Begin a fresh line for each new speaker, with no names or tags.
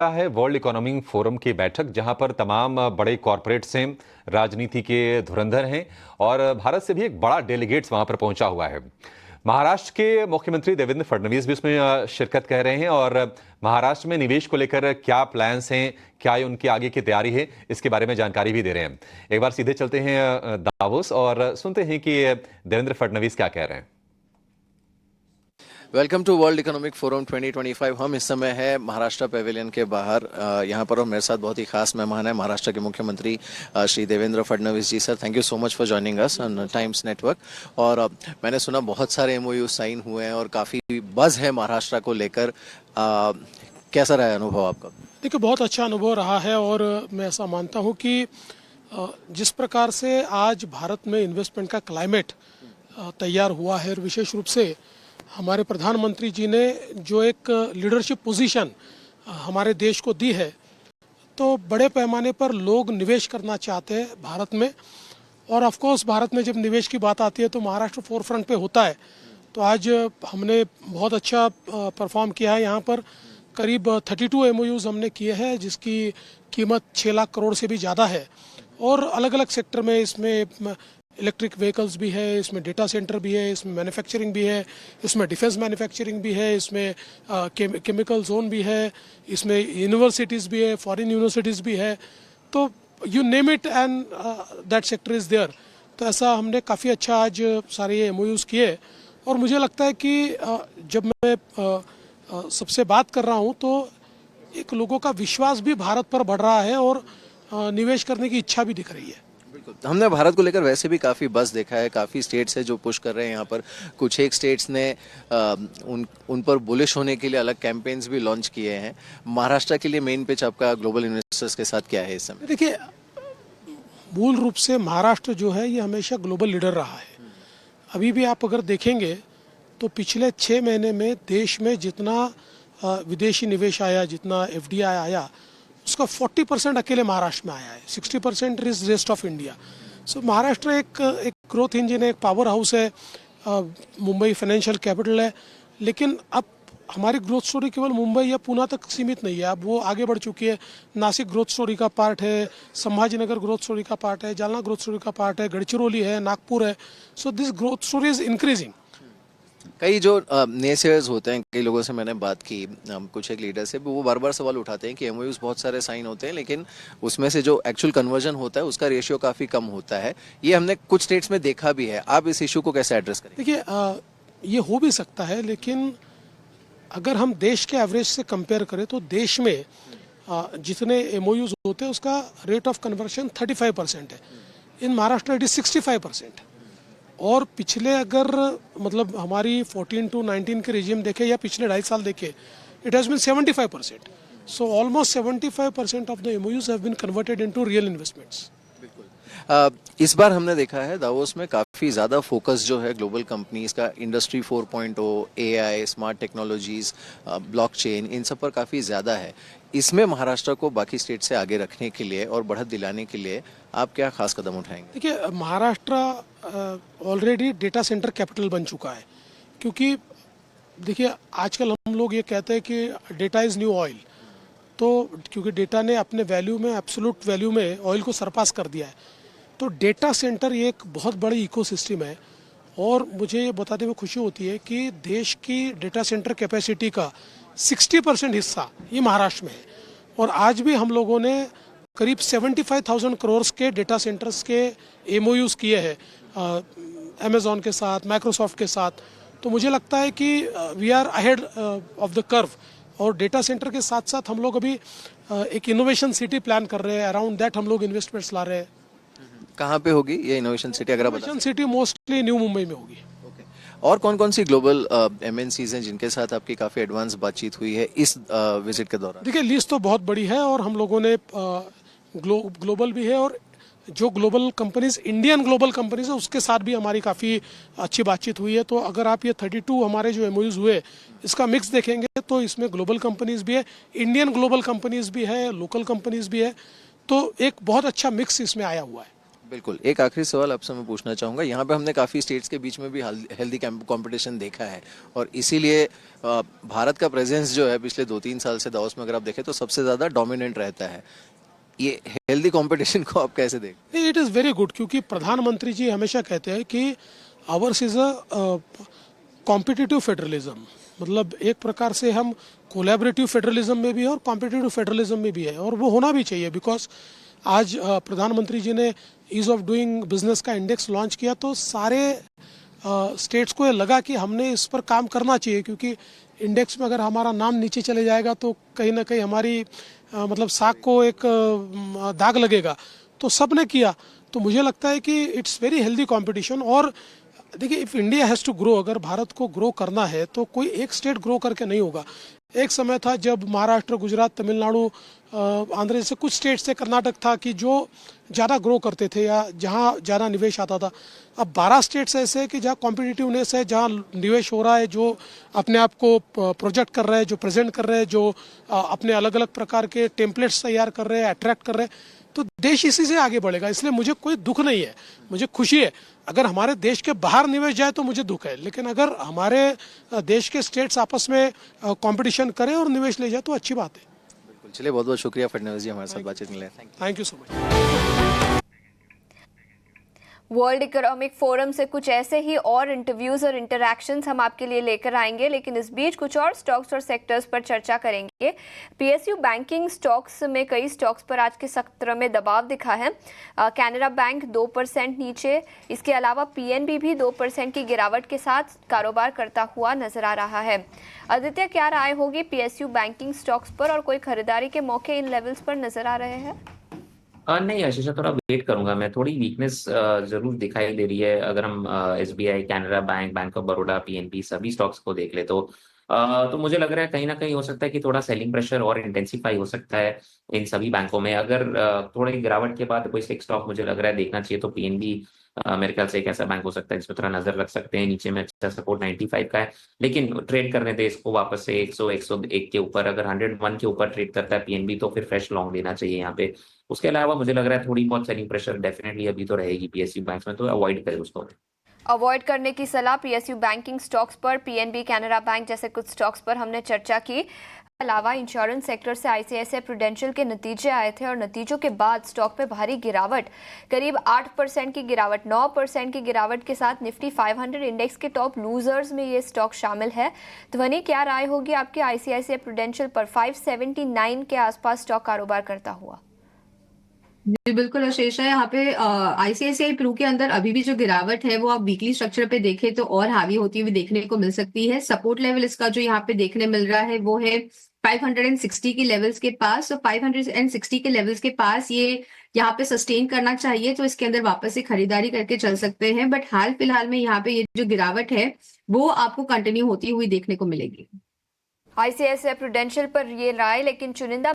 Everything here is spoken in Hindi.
है वर्ल्ड इकोनॉमिक फोरम की बैठक जहां पर तमाम बड़े कॉरपोरेट्स हैं, राजनीति के धुरंधर हैं और भारत से भी एक बड़ा डेलीगेट्स वहां पर पहुंचा हुआ है। महाराष्ट्र के मुख्यमंत्री देवेंद्र फडणवीस भी इसमें शिरकत कर रहे हैं और महाराष्ट्र में निवेश को लेकर क्या प्लान्स हैं, क्या उनकी आगे की तैयारी है, इसके बारे में जानकारी भी दे रहे हैं। एक बार सीधे चलते हैं दावोस और सुनते हैं कि देवेंद्र फडणवीस क्या कह रहे हैं।
Welcome to World Economic Forum 2025। हम इस समय है महाराष्ट्र पेविलियन के बाहर। यहाँ पर मेरे साथ बहुत ही खास मेहमान है महाराष्ट्र के मुख्यमंत्री Shri Devendra Fadnavis ji. Sir, thank you so much for joining us on Times network. और मैंने सुना बहुत सारे MOU साइन हुए हैं और काफ़ी बज़ है महाराष्ट्र को लेकर। कैसा रहा है अनुभव आपका?
देखिए, बहुत अच्छा अनुभव रहा है और मैं ऐसा मानता हूँ कि जिस प्रकार से आज भारत में इन्वेस्टमेंट का क्लाइमेट तैयार हुआ है और विशेष रूप से हमारे प्रधानमंत्री जी ने जो एक लीडरशिप पोजीशन हमारे देश को दी है, तो बड़े पैमाने पर लोग निवेश करना चाहते हैं भारत में। और ऑफ कोर्स भारत में जब निवेश की बात आती है तो महाराष्ट्र फोरफ्रंट पे होता है। तो आज हमने बहुत अच्छा परफॉर्म किया है। यहाँ पर करीब 32 MOUs हमने किए हैं जिसकी कीमत 6 लाख करोड़ से भी ज़्यादा है। और अलग अलग सेक्टर में इसमें इलेक्ट्रिक व्हीकल्स भी है, इसमें डेटा सेंटर भी है, इसमें मैन्युफैक्चरिंग भी है, इसमें डिफेंस मैन्युफैक्चरिंग भी है, इसमें केमिकल जोन भी है, इसमें यूनिवर्सिटीज़ भी है, फॉरेन यूनिवर्सिटीज़ भी है। तो you name it and that sector is there. तो ऐसा हमने काफ़ी अच्छा आज सारे MOUs किए। और मुझे लगता है कि जब मैं सबसे बात कर रहा हूँ तो एक लोगों का विश्वास भी भारत पर बढ़ रहा है और निवेश करने की इच्छा भी दिख रही है।
हमने भारत को लेकर वैसे भी काफ़ी बस देखा है, काफ़ी स्टेट्स है जो पुश कर रहे हैं यहाँ पर। कुछ एक स्टेट्स ने उन पर बुलिश होने के लिए अलग कैंपेन्स भी लॉन्च किए हैं। महाराष्ट्र के लिए मेन पिच आपका ग्लोबल इन्वेस्टर्स के साथ क्या है इस समय?
देखिए, मूल रूप से महाराष्ट्र जो है ये हमेशा ग्लोबल लीडर रहा है। अभी भी आप अगर देखेंगे तो पिछले 6 महीने में देश में जितना विदेशी निवेश आया, जितना FDI आया, उसका 40% अकेले महाराष्ट्र में आया है। 60% इज रेस्ट ऑफ इंडिया। सो महाराष्ट्र एक ग्रोथ इंजन है, एक पावर हाउस है, मुंबई फाइनेंशियल कैपिटल है। लेकिन अब हमारी ग्रोथ स्टोरी केवल मुंबई या पुणे तक सीमित नहीं है, अब वो आगे बढ़ चुकी है। नासिक ग्रोथ स्टोरी का पार्ट है, संभाजीनगर ग्रोथ स्टोरी का पार्ट है, जालना ग्रोथ स्टोरी का पार्ट है, गढ़चिरौली है, नागपुर है। So this growth story is increasing.
कई जो नेसेयर्स होते हैं, कई लोगों से मैंने बात की, कुछ एक लीडर से, वो बार बार सवाल उठाते हैं कि MOUs बहुत सारे साइन होते हैं लेकिन उसमें से जो एक्चुअल कन्वर्जन होता है उसका रेशियो काफ़ी कम होता है। ये हमने कुछ स्टेट्स में देखा भी है। आप इस इशू को कैसे एड्रेस करें?
देखिए, ये हो भी सकता है, लेकिन अगर हम देश के एवरेज से कंपेयर करें तो देश में जितने MOUs होते हैं उसका रेट ऑफ कन्वर्शन 35% है। इन महाराष्ट्र इट इज 65%। और पिछले अगर मतलब हमारी 14 to 19 के रेजिम देखे या पिछले 2.5 साल देखे, it has been 75%। So almost 75% of the MOUs have been converted into real investments.
इस बार हमने देखा है दावोस में काफ़ी ज़्यादा फोकस जो है ग्लोबल कंपनीज का industry 4.0, AI, smart technologies, blockchain, इन सब पर काफ़ी ज़्यादा है। इसमें महाराष्ट्र को बाकी स्टेट से आगे रखने के लिए और बढ़त दिलाने के लिए आप क्या खास कदम उठाएंगे?
देखिए, Maharashtra already data centre capital बन चुका है। क्योंकि देखिए, आजकल हम लोग ये कहते हैं कि डेटा इज़ न्यू ऑयल। तो क्योंकि डेटा ने अपने वैल्यू में, एब्सोल्यूट वैल्यू में ऑयल को सरपास कर दिया है, तो डेटा सेंटर ये एक बहुत बड़ी इकोसिस्टम है। और मुझे ये बताते हुए खुशी होती है कि देश की डेटा सेंटर कैपेसिटी का 60% हिस्सा ये महाराष्ट्र में है। और आज भी हम लोगों ने करीब 75,000 करोड़ के डेटा सेंटर्स के MOUs किए हैं अमेजॉन के साथ, माइक्रोसॉफ्ट के साथ। तो मुझे लगता है कि we are ahead of the curve. और डेटा सेंटर के साथ साथ हम लोग अभी एक इनोवेशन सिटी प्लान कर रहे हैं। अराउंड दैट हम लोग इन्वेस्टमेंट्स ला रहे हैं।
कहाँ पे होगी ये इनोवेशन सिटी, अगर आप
innovation city mostly new Mumbai में होगी।
और कौन कौन सी ग्लोबल MNCs हैं जिनके साथ आपकी काफ़ी एडवांस बातचीत हुई है इस विजिट के दौरान?
देखिए, लिस्ट तो बहुत बड़ी है और हम लोगों ने ग्लोबल भी है और जो global companies, Indian global companies है, उसके साथ भी हमारी काफ़ी अच्छी बातचीत हुई है। तो अगर आप ये 32 हमारे जो MOUs हुए इसका मिक्स देखेंगे तो इसमें ग्लोबल कंपनीज भी है, इंडियन ग्लोबल कंपनीज भी है, लोकल कंपनीज भी है। तो एक बहुत अच्छा मिक्स इसमें आया हुआ है।
बिल्कुल। एक आखिरी सवाल आपसे मैं पूछना चाहूँगा, यहाँ पे हमने काफ़ी स्टेट्स के बीच में भी हेल्दी कंपटीशन देखा है और इसीलिए भारत का प्रेजेंस जो है पिछले 2-3 साल से दावोस में अगर आप देखें तो सबसे ज़्यादा डोमिनेंट रहता है। ये हेल्दी कंपटीशन को आप कैसे देखते
नहीं, इट इज़ वेरी गुड, क्योंकि प्रधानमंत्री जी हमेशा कहते हैं कि hours is a competitive federalism, मतलब एक प्रकार से हम कोलैबोरेटिव फेडरलिज्म में भी है और कॉम्पिटिटिव फेडरलिज्म में भी है, और वो होना भी चाहिए। बिकॉज आज प्रधानमंत्री जी ने ईज़ ऑफ डूइंग बिजनेस का इंडेक्स लॉन्च किया तो सारे स्टेट्स को ये लगा कि हमने इस पर काम करना चाहिए, क्योंकि इंडेक्स में अगर हमारा नाम नीचे चले जाएगा तो कहीं ना कहीं हमारी मतलब साख को एक दाग लगेगा। तो सब ने किया, तो मुझे लगता है कि इट्स वेरी हेल्दी कंपटीशन। और देखिए, if India has to grow, अगर भारत को ग्रो करना है तो कोई एक स्टेट ग्रो करके नहीं होगा। एक समय था जब महाराष्ट्र, गुजरात, तमिलनाडु, आंध्र जैसे कुछ स्टेट्स से, कर्नाटक था कि जो ज़्यादा ग्रो करते थे या जहाँ ज़्यादा निवेश आता था। अब 12 स्टेट्स ऐसे हैं कि जहाँ कॉम्पिटिटिवनेस है, जहाँ निवेश हो रहा है, जो अपने आप को प्रोजेक्ट कर रहे हैं, जो प्रेजेंट कर रहे हैं, जो अपने अलग अलग प्रकार के टेम्पलेट्स तैयार कर रहे हैं, अट्रैक्ट कर रहे हैं, तो देश इसी से आगे बढ़ेगा। इसलिए मुझे कोई दुख नहीं है, मुझे खुशी है। अगर हमारे देश के बाहर निवेश जाए तो मुझे दुख है, लेकिन अगर हमारे देश के स्टेट्स आपस में कंपटीशन करें और निवेश ले जाए तो अच्छी बात है।
हैं? बिल्कुल। चलिए, बहुत बहुत शुक्रिया फडणवीस जी हमारे साथ बातचीत के लिए। Thank you.
Thank you so much.
World Economic forum से कुछ ऐसे ही और इंटरव्यूज और इंटरैक्शंस हम आपके लिए लेकर आएंगे, लेकिन इस बीच कुछ और स्टॉक्स और सेक्टर्स पर चर्चा करेंगे। पीएसयू बैंकिंग स्टॉक्स में कई स्टॉक्स पर आज के सत्र में दबाव दिखा है। कैनरा बैंक 2% नीचे, इसके अलावा पीएनबी भी 2% की गिरावट के साथ कारोबार करता हुआ नजर आ रहा है। आदित्य, क्या राय होगी पीएसयू बैंकिंग स्टॉक्स पर, और कोई खरीदारी के मौके इन लेवल्स पर नजर आ रहे हैं?
नहीं आशीषा, थोड़ा वेट करूंगा मैं। थोड़ी वीकनेस जरूर दिखाई दे रही है। अगर हम SBI, Canara bank, bank of Baroda, PNB सभी स्टॉक्स को देख ले तो मुझे लग रहा है कहीं ना कहीं हो सकता है कि थोड़ा सेलिंग प्रेशर और इंटेंसिफाई हो सकता है इन सभी बैंकों में। अगर थोड़ी गिरावट के बाद कोई एक स्टॉक मुझे लग रहा है देखना चाहिए तो पीएनबी मेरे ख्याल से एक ऐसा बैंक हो सकता है जिसमें थोड़ा नजर रख सकते हैं। नीचे में अच्छा सपोर्ट 95 का है, लेकिन ट्रेड करने दे इसको वापस से 100 101 के ऊपर। अगर 101 के ऊपर ट्रेड करता है पीएनबी तो फिर फ्रेश लॉन्ग लेना चाहिए यहाँ पे। उसके अलावा मुझे लग रहा है थोड़ी बहुत सेलिंग प्रेशर डेफिनेटली अभी तो रहेगी पीएसयू बैंक में, तो अवॉइड करें उसको।
अवॉइड करने की सलाह पीएसयू बैंकिंग स्टॉक्स पर, पीएनबी, कैनरा बैंक जैसे कुछ स्टॉक्स पर हमने चर्चा की। अलावा इंश्योरेंस सेक्टर से आईसीआईसीआई प्रूडेंशियल के नतीजे आए थे और नतीजों के बाद स्टॉक पे भारी गिरावट, करीब 8% की गिरावट, 9% की गिरावट के साथ निफ्टी 500 इंडेक्स के टॉप लूजर्स में ये स्टॉक शामिल है। ध्वनि, क्या राय होगी आपकी आईसीआईसीआई प्रूडेंशियल पर? 579 के आसपास स्टॉक कारोबार करता हुआ।
जी बिल्कुल आशीष है। यहाँ पे आईसीआईसीआई प्रू के अंदर अभी भी जो गिरावट है वो आप वीकली स्ट्रक्चर पे देखें तो और हावी होती हुई देखने को मिल सकती है। सपोर्ट लेवल इसका जो यहाँ पे देखने मिल रहा है वो है 560 के लेवल्स के पास। तो 560 के लेवल्स के पास ये यहाँ पे सस्टेन करना चाहिए, तो इसके अंदर वापस से खरीदारी करके चल सकते हैं। बट हाल फिलहाल में यहाँ पे ये जो गिरावट है वो आपको कंटिन्यू होती हुई देखने को मिलेगी।
आईसीआईसीआई प्रूडेंशियल पर ये राय, लेकिन चुनिंदा